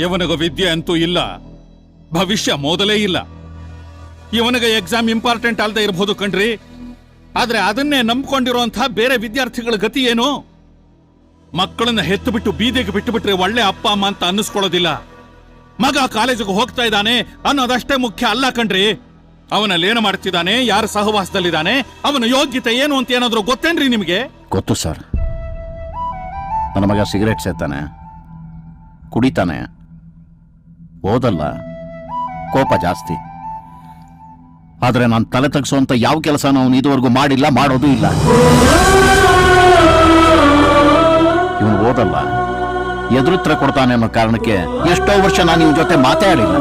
ಇವನಿಗೆ ವಿದ್ಯೆ ಅಂತೂ ಇಲ್ಲ, ಭವಿಷ್ಯ ಮೊದಲೇ ಇಲ್ಲ. ಇವನಿಗೆ ಎಕ್ಸಾಮ್ ಇಂಪಾರ್ಟೆಂಟ್ ಅಲ್ಲದೆ ಇರಬಹುದು ಕಣ್ರಿ, ಆದ್ರೆ ಅದನ್ನೇ ನಂಬ್ಕೊಂಡಿರುವಂತಹ ಬೇರೆ ವಿದ್ಯಾರ್ಥಿಗಳ ಗತಿ ಏನು? ಮಕ್ಕಳನ್ನ ಹೆತ್ತು ಬಿಟ್ಟು ಬೀದಿಗೆ ಬಿಟ್ಟು ಬಿಟ್ರೆ ಒಳ್ಳೆ ಅಪ್ಪ ಅಮ್ಮ ಅಂತ ಅನ್ನಿಸ್ಕೊಳ್ಳೋದಿಲ್ಲ. ಮಗ ಕಾಲೇಜಿಗೆ ಹೋಗ್ತಾ ಇದ್ದಾನೆ ಅನ್ನೋದಷ್ಟೇ ಮುಖ್ಯ ಅಲ್ಲ ಕಣ್ರಿ. ಅವನಲ್ಲಿ ಏನು ಮಾಡ್ತಿದ್ದಾನೆ, ಯಾರ ಸಹವಾಸದಲ್ಲಿದ್ದಾನೆ, ಅವನ ಯೋಗ್ಯತೆ ಏನು ಅಂತ ಏನಾದ್ರೂ ಗೊತ್ತೇನ್ರಿ ನಿಮಗೆ? ಗೊತ್ತು ಸರ್. ನನ್ನ ಮಗ ಸಿಗರೇಟ್ ಸೇತಾನೆ, ಕುಡಿತಾನೆ, ಓದಲ್ಲ, ಕೋಪ ಜಾಸ್ತಿ. ಆದ್ರೆ ನಾನು ತಲೆ ತಗ್ಸುವಂತ ಯಾವ ಕೆಲಸ ಅವನು ಇದುವರೆಗೂ ಮಾಡಿಲ್ಲ, ಮಾಡೋದು ಇಲ್ಲ. ಇವನು ಓದಲ್ಲ, ಎದುರುತ್ತರ ಕೊಡ್ತಾನೆ ಅನ್ನೋ ಕಾರಣಕ್ಕೆ ಎಷ್ಟೋ ವರ್ಷ ನಾನು ಇವನ ಜೊತೆ ಮಾತಾಡಿಲ್ಲ.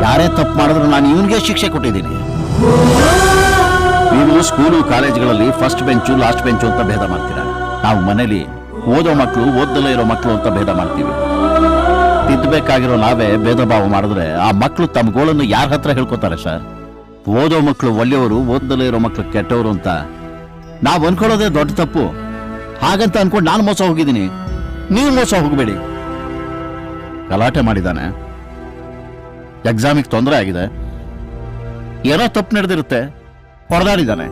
ಯಾರೇ ತಪ್ಪು ಮಾಡಿದ್ರು ನಾನು ಇವನಿಗೆ ಶಿಕ್ಷೆ ಕೊಟ್ಟಿದ್ದೀನಿ. ನೀವು ಸ್ಕೂಲು ಕಾಲೇಜ್ಗಳಲ್ಲಿ ಫಸ್ಟ್ ಬೆಂಚು ಲಾಸ್ಟ್ ಬೆಂಚು ಅಂತ ಭೇದ ಮಾಡ್ತೀರಾ. ನಾವು ಮನೇಲಿ ಓದೋ ಮಕ್ಕಳು ಓದದಲ್ಲೇ ಇರೋ ಮಕ್ಕಳು ಅಂತ ಭೇದ ಮಾಡ್ತೀವಿ. ತಿದ್ದಬೇಕಾಗಿರೋ ನಾವೇ ಭೇದ ಭಾವ ಮಾಡಿದ್ರೆ ಆ ಮಕ್ಕಳು ತಮ್ಮ ಗೋಳನ್ನು ಯಾರ ಹತ್ರ ಹೇಳ್ಕೊತಾರೆ ಸರ್? ಓದೋ ಮಕ್ಕಳು ಒಳ್ಳೆಯವರು, ಓದದಲ್ಲೇ ಇರೋ ಮಕ್ಕಳು ಕೆಟ್ಟವರು ಅಂತ ನಾವು ಅನ್ಕೊಳ್ಳೋದೇ ದೊಡ್ಡ ತಪ್ಪು. ಹಾಗಂತ ಅನ್ಕೊಂಡು ನಾನು ಮೋಸ ಹೋಗಿದ್ದೀನಿ, ನೀವು ಮೋಸ ಹೋಗಬೇಡಿ. ಗಲಾಟೆ ಮಾಡಿದ್ದಾನೆ, ಎಕ್ಸಾಮಿಗೆ ತೊಂದರೆ ಆಗಿದೆ, ಏನೋ ತಪ್ಪು ನಡೆದಿರುತ್ತೆ, ಹೊಡೆದಾಡಿದ್ದಾನೆ.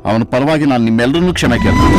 ಅವನ ಪರವಾಗಿ ನಾನು ನಿಮ್ಮೆಲ್ಲರನ್ನೂ ಕ್ಷಮೆ ಕೇಳ್ತೀನಿ.